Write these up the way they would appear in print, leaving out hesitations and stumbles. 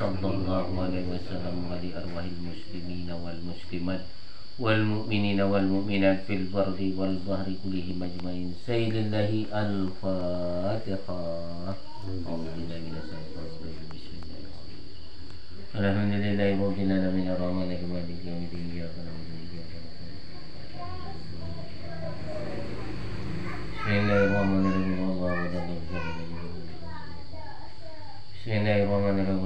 sallallahu alaihi wasallam wa li arwahil muslimina wal muslimat wal mu'minina wal mu'minat fil barri wal bahri kullihim ajmain. Sayyidillahi al-Fatihah. Alhamdulillahi rabbil alamin arrahmanir rahim maliki yaumiddin iyyaka na'budu wa iyyaka nasta'in. Bismillahirrahmanirrahim. Bismillahirrahmanirrahim.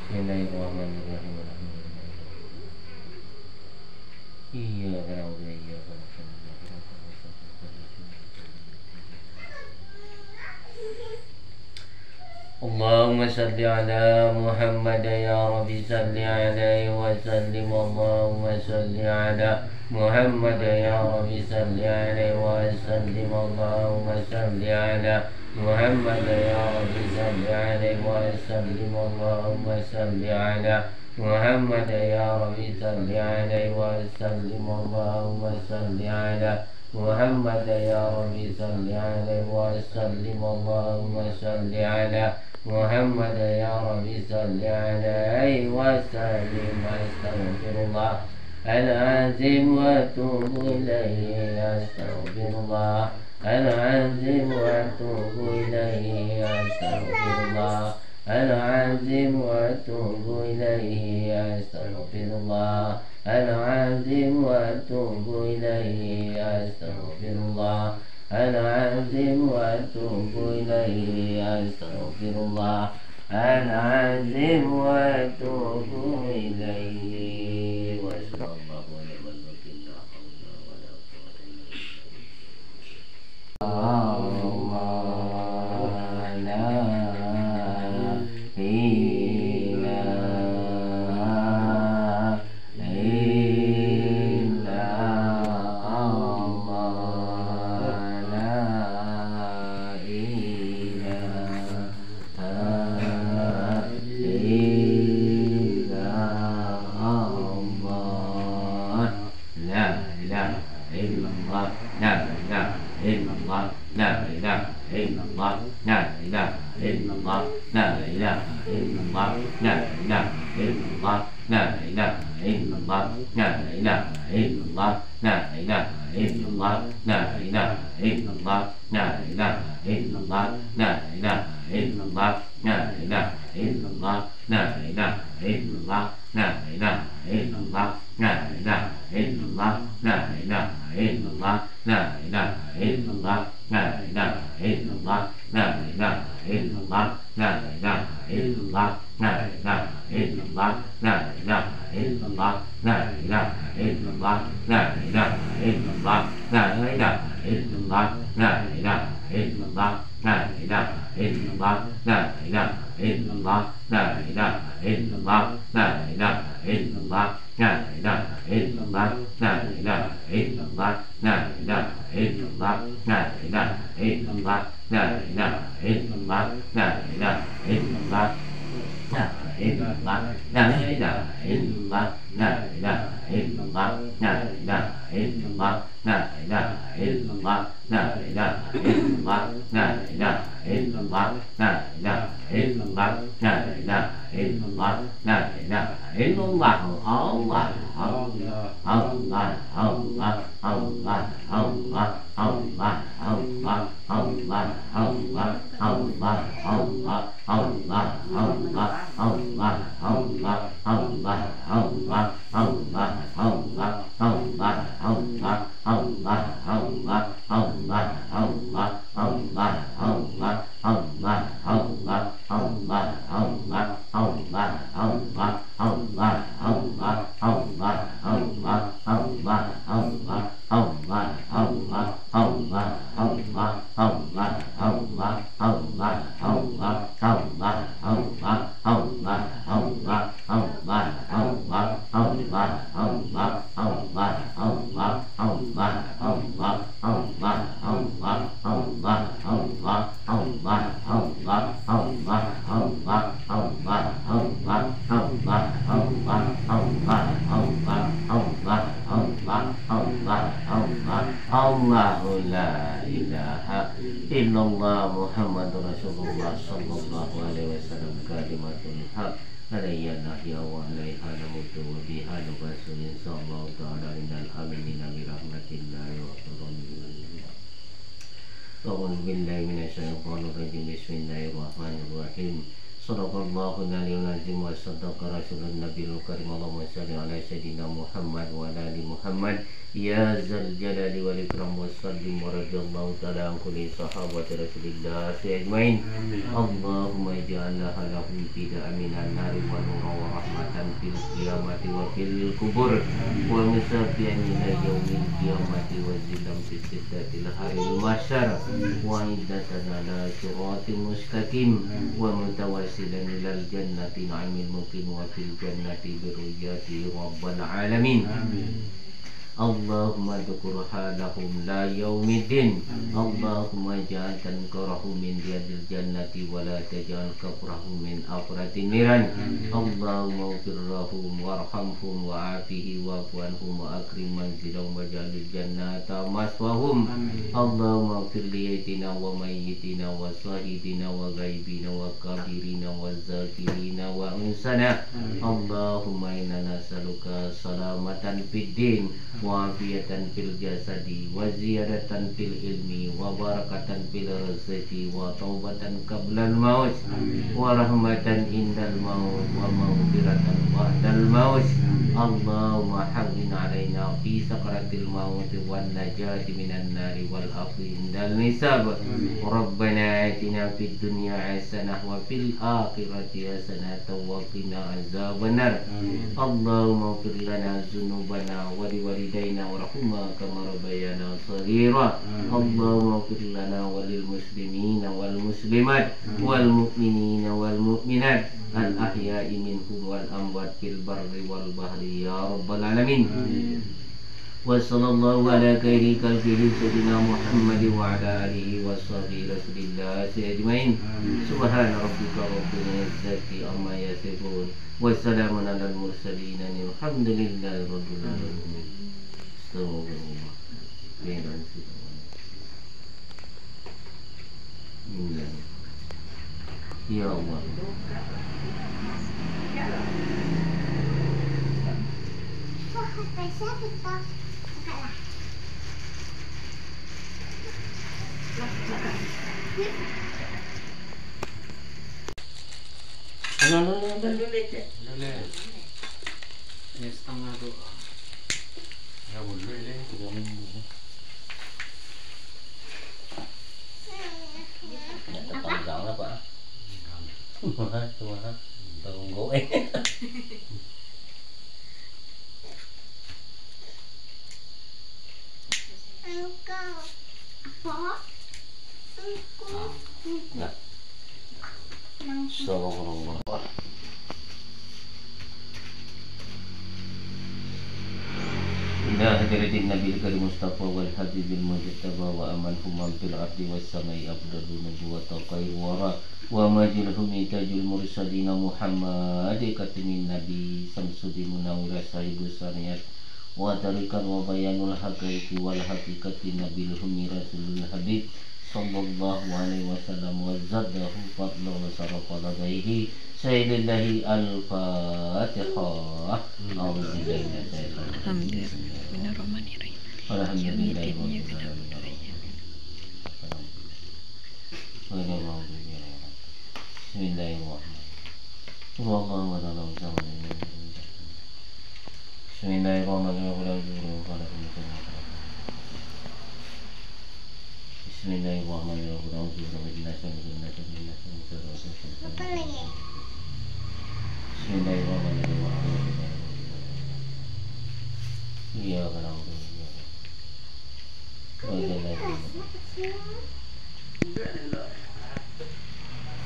Bismillahirrahmanirrahim. Iya karena udah iya Allahumma salli ala Muhammad ya Rabbi salli alaihi wa sallim. Allahumma salli ala Muhammad ya Rabbi salli alaihi wa sallim. Allahumma salli ala Muhammad ya Rabbi salli alaihi wa sallim. Allahumma salli ala Muhammad ya Rabbi salli alaihi wa sallim. Allahumma salli ala Muhammad ya Rabbi salli alaihi wa sallim. Allahumma salli ala Muhammad ya Rabbi salli alaihi wa sallim. Astaghfirullah al-azim wa atubu ilaihi. Astaghfirullah al-azim wa atubu ilaihi. Astaghfirullah al-azim wa atubu ilaihi. Astaghfirullah al-azim wa atubu ilaihi. Astaghfirullah al-azim wa atubu ilaihi. Astaghfirullah al-azim wa atubu ilaihi. Wa sallallahu alaihi wa illallah Muhammadur Rasulullah sallallahu alaihi wasallam kalimatul haq alayya nahya wa alaiha namutu wa biha nubasu insyaallah ta'ala innal aminina bi rahmatillahi wa fadlihi. A'udzu billahi minasyaitonir rajim. Bismillahirrahmanirrahim. Shadaqallahu al-aliyyul azim wa sadaqa rasulun nabiyul karim. Allahumma shalli ala sayyidina Muhammad wa ala ali Muhammad ya zal jalali wal ikram wa sallim wa radiyallahu ta'ala an kulli sahabati rasulillah ajmain. Allahumma ij'alna lahum fida aminan nari wa nura wa rahmatan fil qiyamati wa fil kubur wa musafiyan ila yaumil qiyamati wa zilam fi sittatil haril mahsyar wa iddatan ala siratin mustaqim wa mutawasilan ilal jannati na'imil muqim wa fil jannati birujati rabbal alamin. Allahumma dukur halahum la yaumiddin. Allahumma ja'al tanqarahum min riyadil jannati wa la taj'al kabrahum min afratin niran. Allahumma ufirrahum warhamhum wa afihi wa afuanhum wa akrim manzilahum wa ja'alil jannata maswahum. Allahumma ufir liyatina wa mayyitina wa sahidina wa ghaibina wa kabirina wa zakirina wa unsana. Allahumma inna nas'aluka salamatan fid din wa afiyatan fil jasadi wa ziyadatan fil ilmi wa barakatan fil rizqi wa taubatan qablal maut wa rahmatan indal maut wa maghfiratan ba'dal maut. Allahumma hawwin alaina fi sakaratil maut wan najati minan nari wal afwi indal nisab. Rabbana atina fid dunya hasanah wa fil akhirati hasanah wa qina azabannar. Allahumma ighfir lana dzunubana wa liwalidayna warhamhuma kama rabbayana shaghira. Allahumma ighfir lana walil muslimina wal muslimat wal mu'minina wal mu'minat al ahya'i minhum wal amwat fil barri wal bahri ya rabbal alamin. Wa sallallahu ala khairi khalqihi sayyidina Muhammad wa ala alihi wa sahbihi rasulillah ajmain. Subhana rabbika rabbil izzati amma yasifun wa salamun alal mursalin alhamdulillahi rabbil alamin. Astagfirullah. Ya Allah. Ini setengah doa. Ya boleh deh. 3 minggu. Ya terpanjang lah Pak. Cuma tunggu Astagfirullah. Ila hadratin Nabi Karim Mustafa wal Habibil Mujtaba wa amanhum fil ardi was samai afdalu nubuwata khairu wara wa majilhum tajul mursalin Muhammad katimin Nabi Samsudin Munawwir sahibus saniyat wa tarikan wa bayanul haqiqati wal haqiqati Nabil Hummi Rasulul Habib sallallahu alaihi wasallam wa zadahu fadla wa sarafa ladaihi sayyidillahi al-fatihah. A'udzubillahi minasyaitonir rajim. Bismillahirrahmanirrahim. Iya kan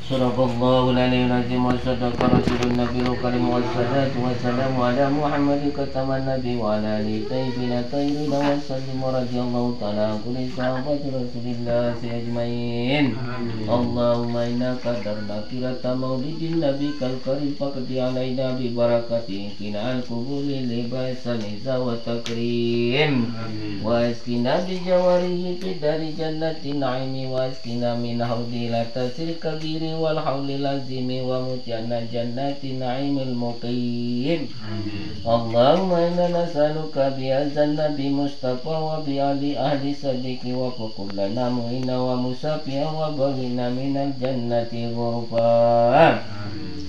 Sadaqallahu al-aliyyul azim wa sadaqa rasulun nabiyul karim wa salatu wa salamu ala Muhammadin khataman nabi wa ala alihi tayyibin tahirin wa sallim radhiyallahu ta'ala kulli sahabati rasulillah ajmain. Allahumma inna qadarna kirata maulidin nabikal karim faqdi alaina bi barakati qina al-qubuli libasan iza wa takrim wa askina bi jawarihi fi dari jannatin naimi wa askina min haudi la tasir kabiri wal haulil azimi wa mutiana jannati na'imil muqim. Allahumma inna nas'aluka bi azan nabi mustafa wa bi ali ahli sadiki wa kullana mu'ina wa musafiya wa baghina minal jannati ghurfa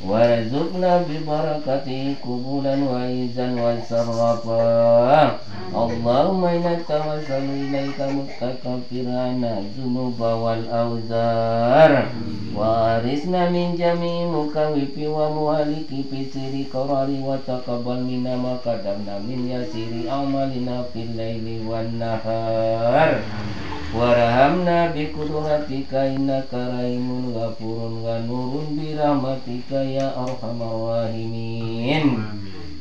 wa razukna bi barakati kubulan wa izan wa sarrafa. Allahumma inna tawassalu ilaika mustakfirana zunuba wal awzar wa arisna min jami'i mukawifi wa muhaliki fi siri qarari wa taqabbal minna ma qadamna min yasiri amalina fil laili wan nahar warhamna bi qudratika innaka rahimun ghafurun wa nurun bi rahmatika ya arhamar rahimin.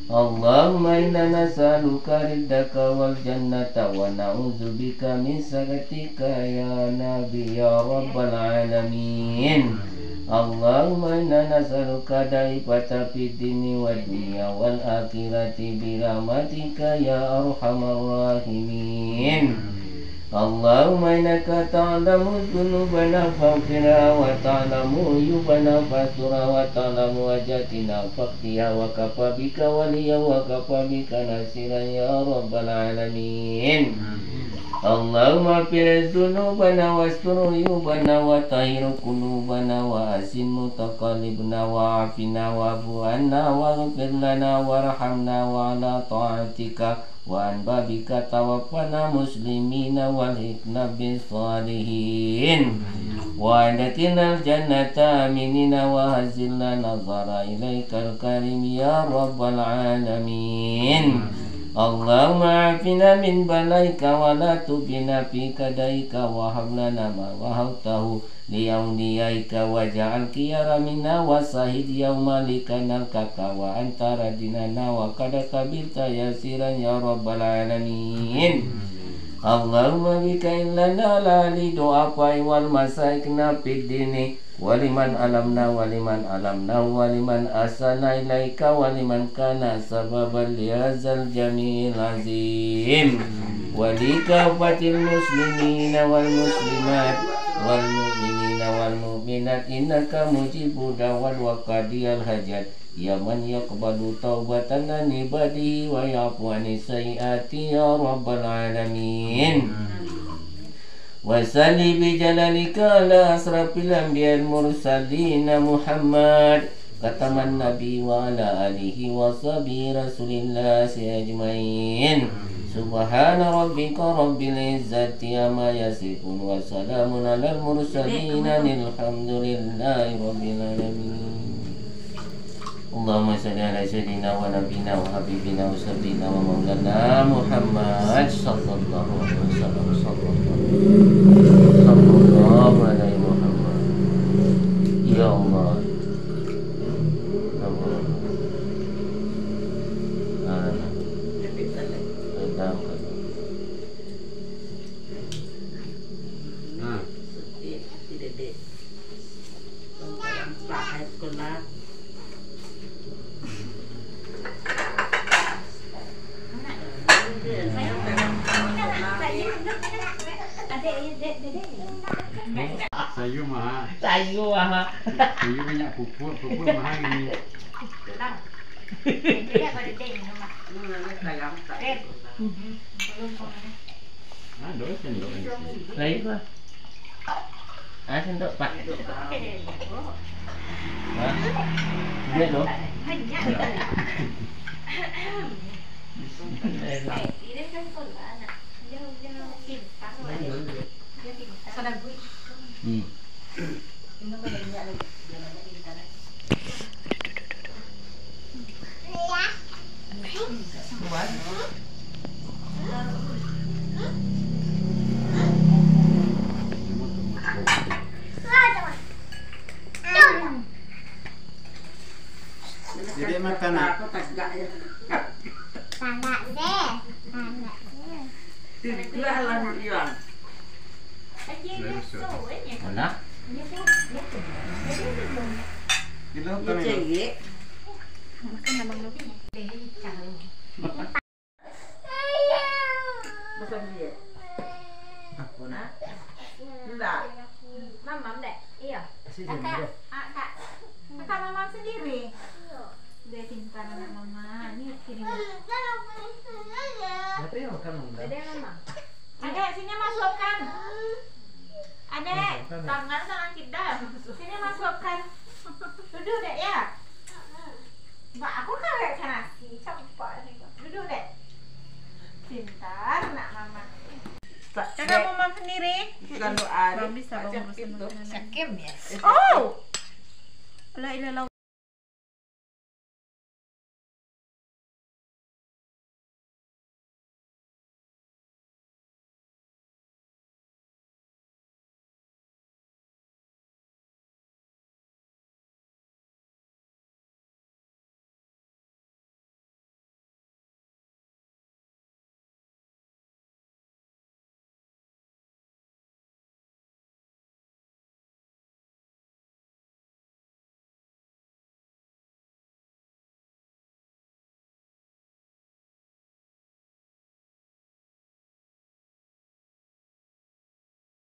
Allahumma inna nas'aluka ridaka wal jannata wa na'udzubika min sakhatika ya nabi ya rabbal alamin. Allahumma inna nas'aluka daifata fid dini wad dunya wal akhirati bi rahmatika ya arhamar rahimin. Allahumma innaka ta'lamu dhunubana faghfirha wa ta'lamu uyubana fastura wa ta'lamu wajatina faqtiha wa kafa bika waliya wa kafa bika nasiran ya rabbal alamin. Allahumma fir dhunubana wastur uyubana wa tahhir qulubana wa asin mutaqallibna wa afina wa afu anna wa ghfir lana warhamna wa ala ta'atika wa an babika tawaffana muslimina wal hikna bis salihin wa adatina jannata aminina wa hazilna nazara ilaikal karim ya rabbal alamin. Allahumma afina min balaika wa la tubina fi kadaika wa hablana ma wahabtahu liyauniyaika wa ja'al kiyara minna wa sahid yawma likanal kaka wa antara dinana wa kadaka binta yasiran ya rabbal alamin. Allahumma bika illana la li du'afai wal masaikna fid dini waliman alamna waliman asana ilaika waliman kana sababan lihazal jamil azim walikafatil muslimina wal muslimat wal mu'minina wal mu'minat innaka mujibu da'wat wa qadiyal hajat ya man yaqbalu taubatan an ibadihi wa ya'fu an sayyiati ya rabbal alamin. Wasalli bi jalalika ala asrafil anbiya'il mursalin Muhammad kataman nabi wa ala alihi wa sahbihi rasulillah ajmain. Subhana rabbika rabbil izzati amma yasifun wa salamun alal mursalin alhamdulillahi rabbil alamin. Allahumma salli ala sayyidina wa nabiyina wa habibina wa sayyidina wa maulana Muhammad sallallahu alaihi wasallam sallallahu alaihi Muhammad. Ya Allah, Sayu mah. sayu ah. Sayu banyak pupuk mah ini. Ah, dosen. Lain pak. Ah, sendok pak. Dia dong. makan nak. Tanda deh. Tanda deh. Wala? Mamam deh, iya. Kakak mama sendiri. Dia cinta anak mama. Ini kirim. Tapi yang makan mama. Dede mama. Adek, sini masukkan. Adek, tangan kita. Sini masukkan. Duduk dek ya. Mbak aku kawet sana sih, campak nih. Duduk dek. Pintar nak mama. Kakak mama sendiri. Bukan doa. Bisa bangun urusan. Sakim ya. Oh. La ilaha